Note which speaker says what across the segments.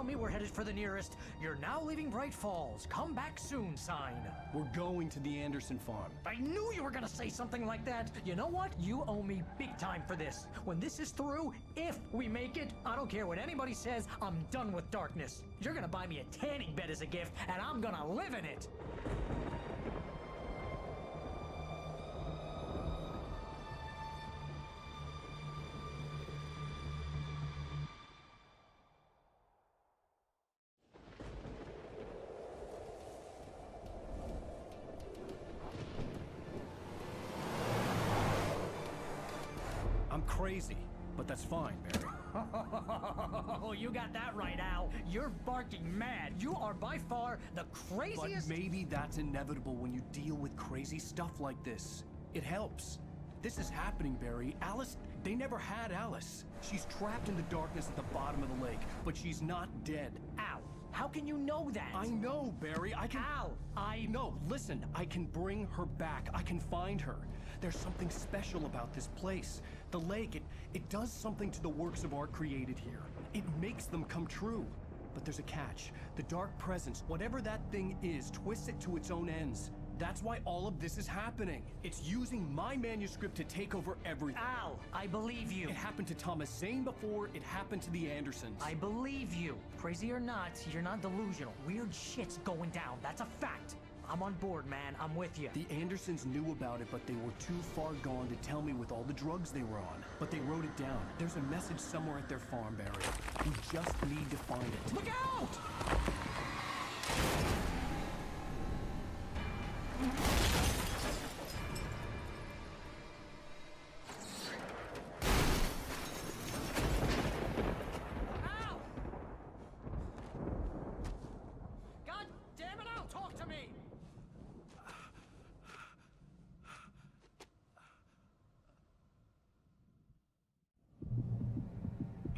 Speaker 1: me we're headed for the nearest "You're now leaving Bright Falls. Come back soon" sign.
Speaker 2: We're going to the Anderson farm.
Speaker 1: I knew you were gonna say something like that. You know what? You owe me big time for this. When this is through, if we make it, I don't care what anybody says, I'm done with darkness. You're gonna buy me a tanning bed as a gift, and I'm gonna live in it.
Speaker 2: I'm crazy, but that's fine, Barry.
Speaker 1: Oh, you got that right, Al. You're barking mad. You are by far the craziest...
Speaker 2: But maybe that's inevitable when you deal with crazy stuff like this. It helps. This is happening, Barry. Alice, they never had Alice. She's trapped in the darkness at the bottom of the lake, but she's not dead.
Speaker 1: Al, how can you know that?
Speaker 2: I know, Barry. I can...
Speaker 1: Al,
Speaker 2: No, listen. I can bring her back. I can find her. There's something special about this place. The lake, it does something to the works of art created here. It makes them come true. But there's a catch. The dark presence, whatever that thing is, twists it to its own ends. That's why all of this is happening. It's using my manuscript to take over everything.
Speaker 1: Al, I believe you.
Speaker 2: It happened to Thomas Zane before, it happened to the Andersons.
Speaker 1: I believe you. Crazy or not, you're not delusional. Weird shit's going down. That's a fact. I'm on board, man. I'm with you.
Speaker 2: The Andersons knew about it, but they were too far gone to tell me with all the drugs they were on. But they wrote it down. There's a message somewhere at their farm, Barry. We just need to find it.
Speaker 1: Look out! Ow! God damn it, Al, talk to me!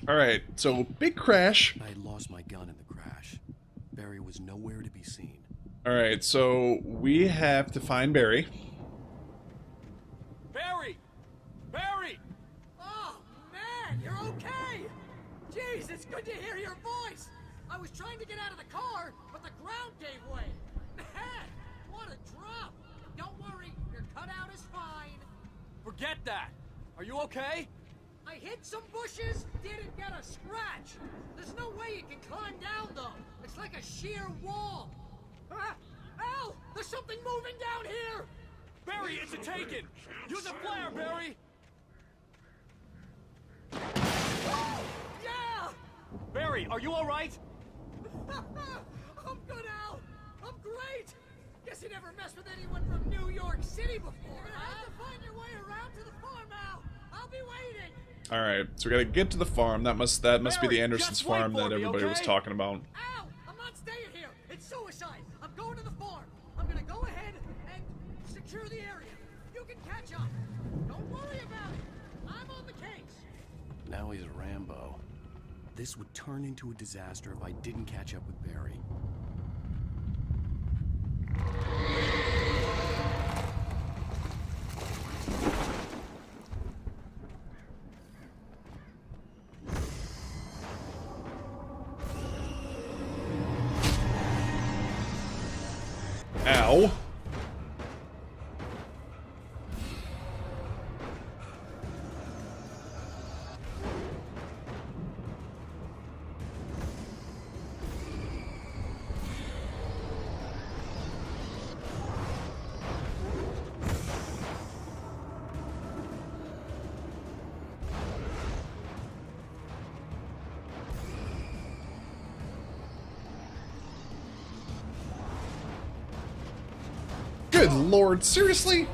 Speaker 3: Alright, so big crash.
Speaker 2: I had lost my gun in the crash. Barry was nowhere to be seen.
Speaker 3: Alright, so we have to find Barry.
Speaker 4: Barry! Barry!
Speaker 1: Oh, man, you're okay! Jeez, it's good to hear your voice! I was trying to get out of the car, but the ground gave way. Man, what a drop! Don't worry, your cutout is fine.
Speaker 4: Forget that! Are you okay?
Speaker 1: I hit some bushes, didn't get a scratch. There's no way you can climb down, though. It's like a sheer wall. Ah, Al, there's something moving down here!
Speaker 4: Barry, it's a taken! Use a flare, Barry!
Speaker 1: Yeah!
Speaker 4: Barry, are you alright?
Speaker 1: I'm good, Al. I'm great. Guess you never messed with anyone from New York City before. You're gonna have to find your way around to the farm, Al. I'll be waiting.
Speaker 3: Alright, so we gotta get to the farm. That must be the
Speaker 4: Barry,
Speaker 3: Andersons
Speaker 4: just wait
Speaker 3: farm
Speaker 4: for
Speaker 3: that
Speaker 4: me,
Speaker 3: everybody was
Speaker 4: okay?
Speaker 3: talking about.
Speaker 1: Al, I'm not staying here. It's suicide. I'm going to the farm. I'm gonna go ahead and secure the area. You can catch up. Don't worry about it. I'm on the case.
Speaker 2: Now he's Rambo. This would turn into a disaster if I didn't catch up with Barry.
Speaker 3: Ow. Good lord, seriously?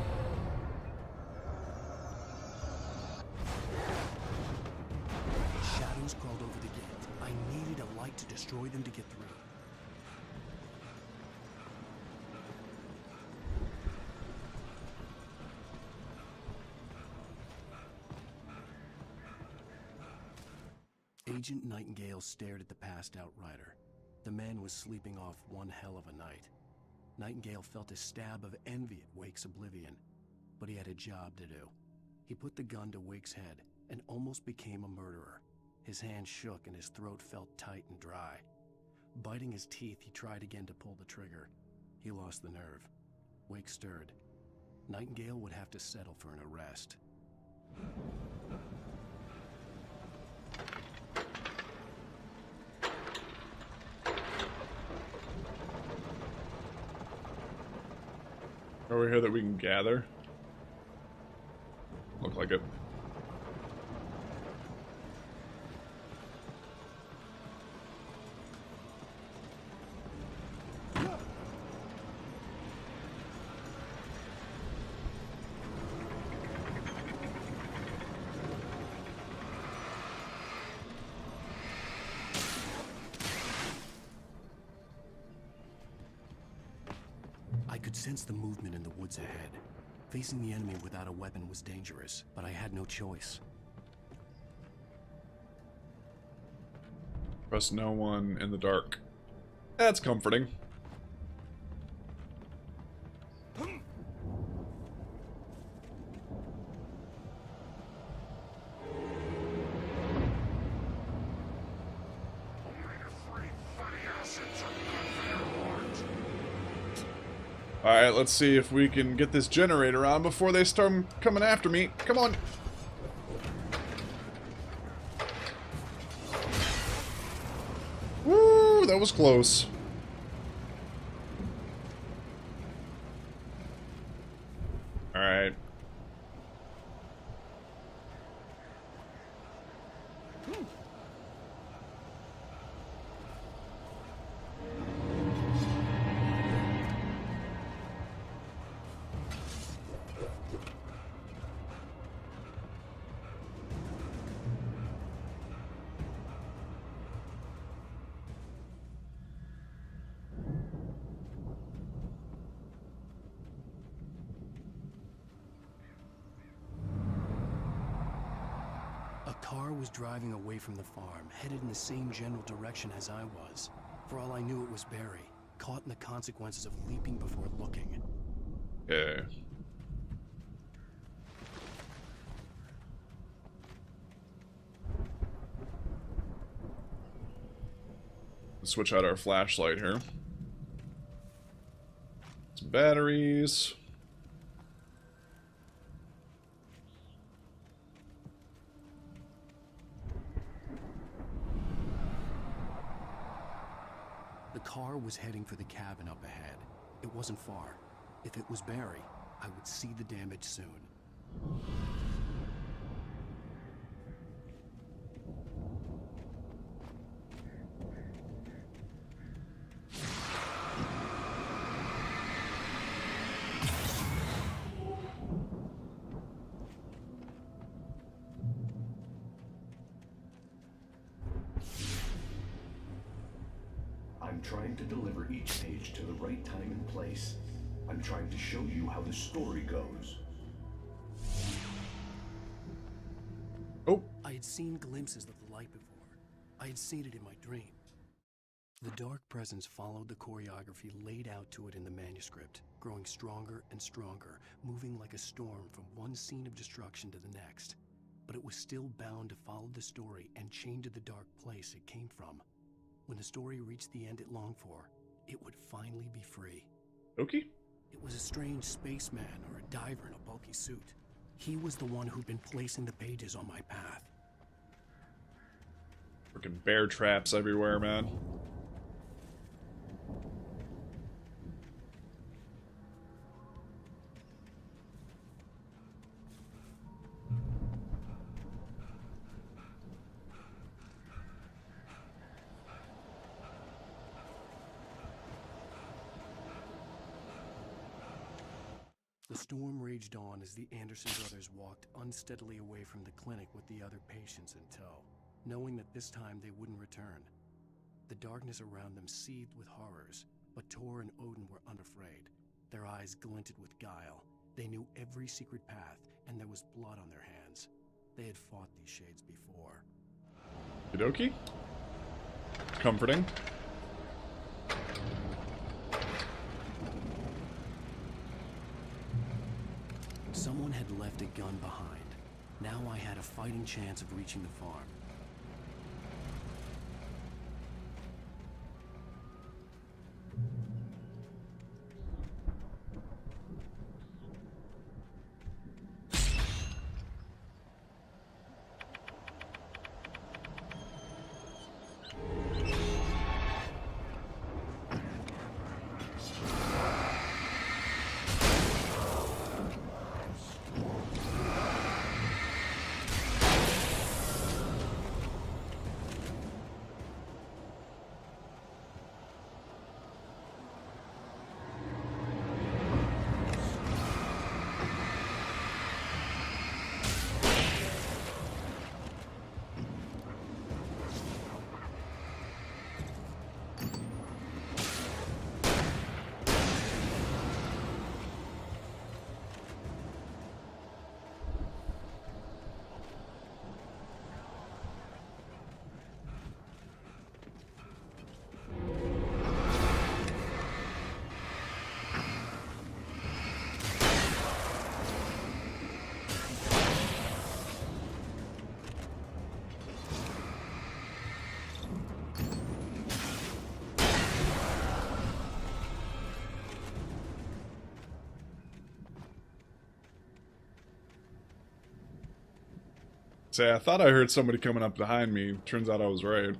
Speaker 2: Shadows crawled over the gate. I needed a light to destroy them to get through. Agent Nightingale stared at the passed-out rider. The man was sleeping off one hell of a night. Nightingale felt a stab of envy at Wake's oblivion, but he had a job to do. He put the gun to Wake's head and almost became a murderer. His hand shook and his throat felt tight and dry. Biting his teeth, he tried again to pull the trigger. He lost the nerve. Wake stirred. Nightingale would have to settle for an arrest.
Speaker 3: Over here that we can gather? Look like it.
Speaker 2: I could sense the movement in the woods ahead. Facing the enemy without a weapon was dangerous, but I had no choice.
Speaker 3: Trust no one in the dark. That's comforting. Alright, let's see if we can get this generator on before they start coming after me. Come on. Woo, that was close. Alright.
Speaker 2: A car was driving away from the farm, headed in the same general direction as I was. For all I knew, it was Barry, caught in the consequences of leaping before looking.
Speaker 3: Yeah. Let's switch out our flashlight here. Some batteries.
Speaker 2: The car was heading for the cabin up ahead. It wasn't far. If it was Barry, I would see the damage soon.
Speaker 5: I'm trying to deliver each page to the right time and place. I'm trying to show you how the story goes.
Speaker 3: Oh.
Speaker 2: I had seen glimpses of the light before. I had seen it in my dream. The dark presence followed the choreography laid out to it in the manuscript, growing stronger and stronger, moving like a storm from one scene of destruction to the next. But it was still bound to follow the story and chained to the dark place it came from. When the story reached the end it longed for, it would finally be free.
Speaker 3: Okay.
Speaker 2: It was a strange spaceman or a diver in a bulky suit. He was the one who'd been placing the pages on my path.
Speaker 3: Freaking bear traps everywhere, man.
Speaker 2: The storm raged on as the Anderson brothers walked unsteadily away from the clinic with the other patients in tow, knowing that this time they wouldn't return. The darkness around them seethed with horrors, but Tor and Odin were unafraid. Their eyes glinted with guile. They knew every secret path, and there was blood on their hands. They had fought these shades before.
Speaker 3: Okie dokie. Comforting.
Speaker 2: Someone had left a gun behind. Now I had a fighting chance of reaching the farm.
Speaker 3: Say, I thought I heard somebody coming up behind me. Turns out I was right.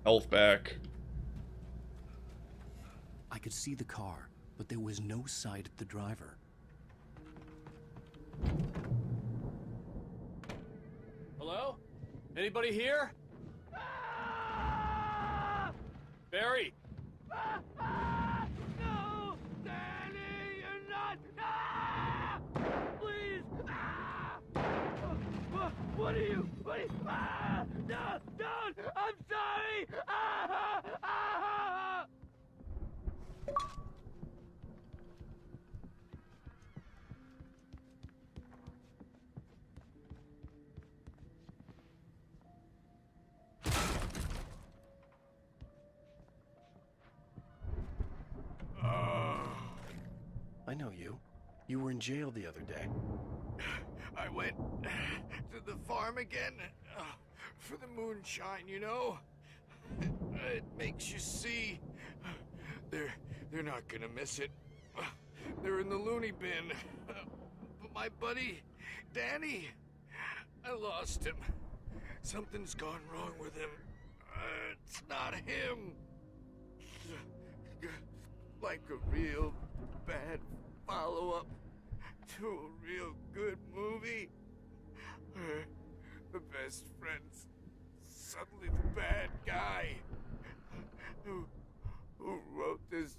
Speaker 3: Health back.
Speaker 2: I could see the car, but there was no sight of the driver.
Speaker 4: Hello? Anybody here? Barry!
Speaker 1: No! Danny, you're not! Please! What are you? No! Don't! I'm sorry!
Speaker 2: I know you. You were in jail the other day.
Speaker 6: I went to the farm again for the moonshine, you know? It makes you see. They're not gonna miss it. They're in the loony bin. But my buddy, Danny, I lost him. Something's gone wrong with him. It's not him. Like a real bad follow-up to a real good movie. The best friend's suddenly the bad guy. Who wrote this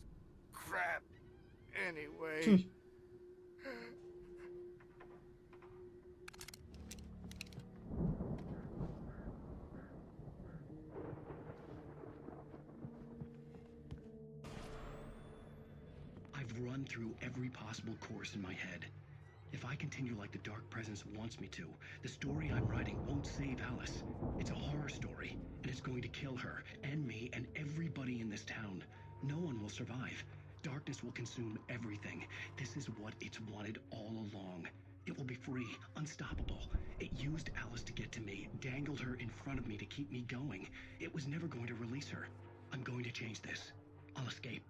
Speaker 6: crap anyway?
Speaker 2: I've run through every possible course in my head. If I continue like the Dark Presence wants me to, the story I'm writing won't save Alice. It's a horror story, and it's going to kill her, and me, and everybody in this town. No one will survive. Darkness will consume everything. This is what it's wanted all along. It will be free, unstoppable. It used Alice to get to me, dangled her in front of me to keep me going. It was never going to release her. I'm going to change this. I'll escape.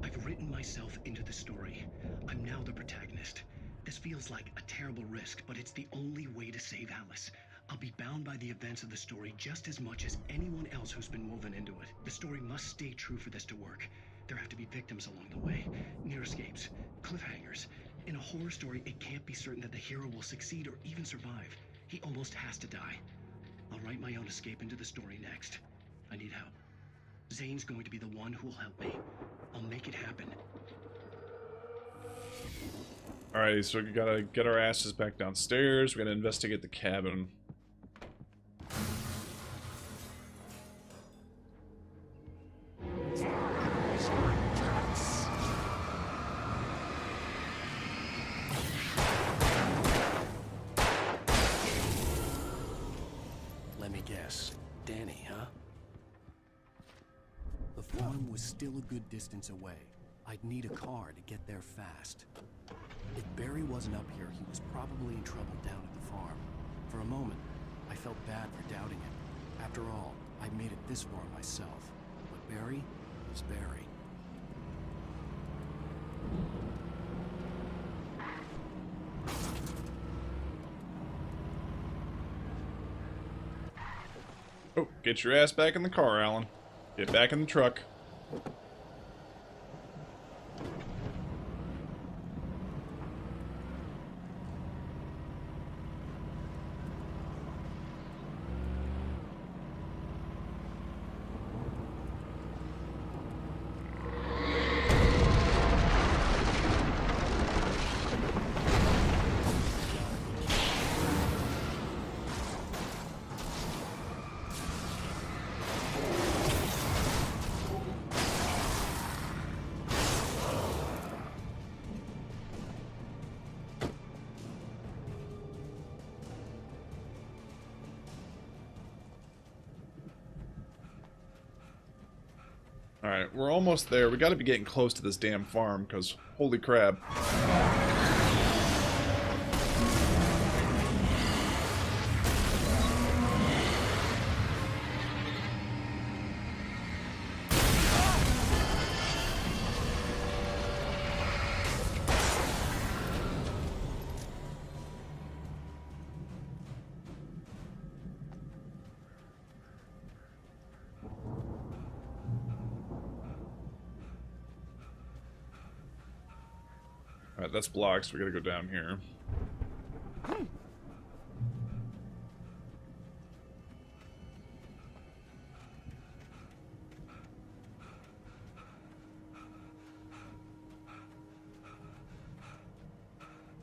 Speaker 2: I've written myself into the story. I'm now the protagonist. This feels like a terrible risk, but it's the only way to save Alice. I'll be bound by the events of the story just as much as anyone else who's been woven into it. The story must stay true for this to work. There have to be victims along the way, near escapes, cliffhangers. In a horror story, it can't be certain that the hero will succeed or even survive. He almost has to die. I'll write my own escape into the story next. I need help. Zane's going to be the one who will help me. I'll make it happen.
Speaker 3: Alright, so we gotta get our asses back downstairs. We gotta investigate the cabin.
Speaker 2: Let me guess. Danny, huh? The farm was still a good distance away. I'd need a car to get there fast. If Barry wasn't up here, he was probably in trouble down at the farm. For a moment, I felt bad for doubting him. After all, I made it this far myself. But Barry was Barry.
Speaker 3: Oh, get your ass back in the car, Alan. Get back in the truck. Alright, we're almost there. We gotta be getting close to this damn farm, because holy crap. Alright, that's blocked, so we gotta go down here.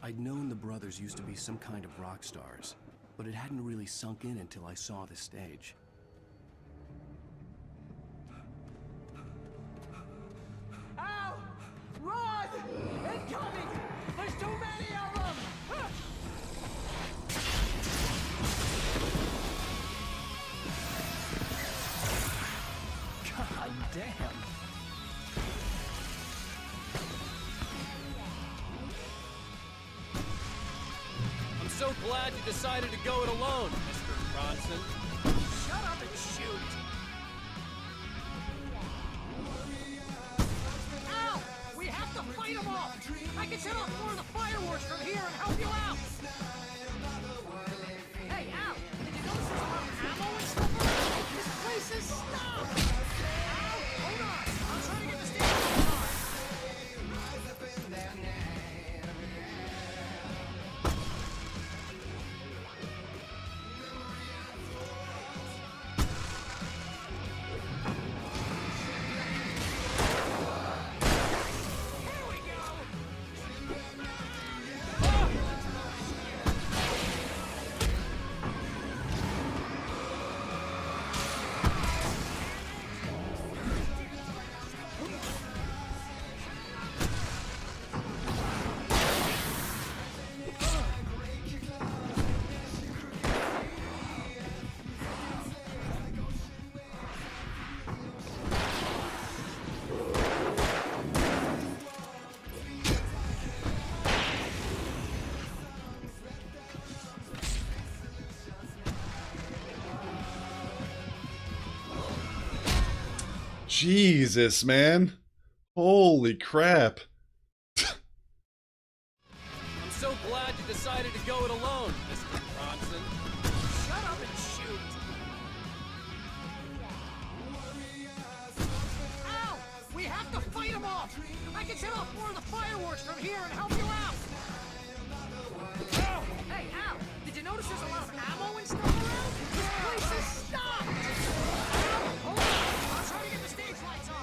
Speaker 2: I'd known the brothers used to be some kind of rock stars, but it hadn't really sunk in until I saw the stage.
Speaker 1: Ow! Run! Incoming! There's too many of them!
Speaker 2: God damn!
Speaker 4: I'm so glad you decided to go it alone, Mr. Bronson.
Speaker 1: Shut up and shoot! Ow! We have to fight them off! I can set off more of the fireworks from here and help you out! Hey, Al! Did you notice there's a lot of ammo and stuff around? This place is stopped! Al, hold on! I'm trying to get the stage on.
Speaker 3: Jesus, man. Holy crap.
Speaker 4: I'm so glad you decided to go it alone, Mr. Bronson.
Speaker 1: Shut up and shoot! Ow! We have to fight them off! I can set off more of the fireworks from here and help you out! Oh! Hey, Al! Did you notice there's a lot of ammo and stuff around? This place is stopped! Al! Hold on! I'm trying to get the stage lights on!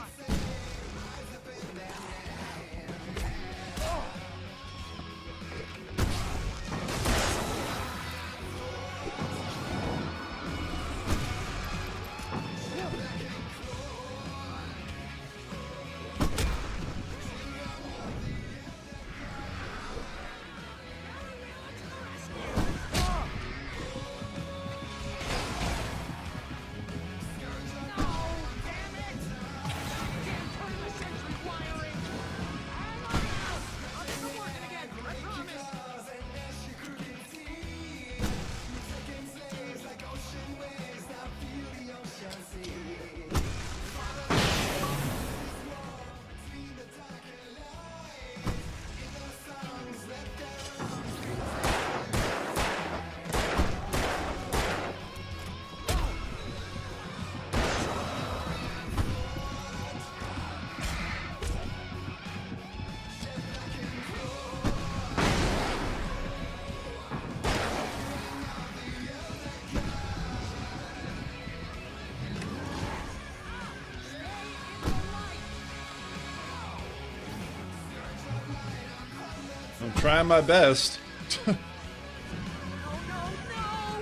Speaker 3: I'm trying my best.
Speaker 1: No, no, no!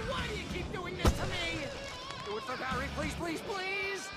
Speaker 1: Why do you keep doing this to me? Do it for Barry, please, please, please!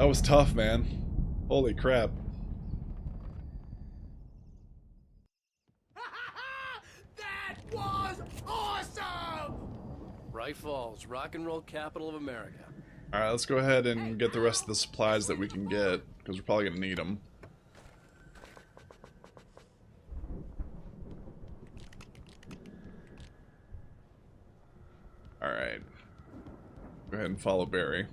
Speaker 3: That was tough, man. Holy crap.
Speaker 1: That was awesome!
Speaker 4: Bright Falls, rock and roll capital of America.
Speaker 3: Alright, let's go ahead and get the rest of the supplies that we can get, because we're probably going to need them. Alright. Go ahead and follow Barry.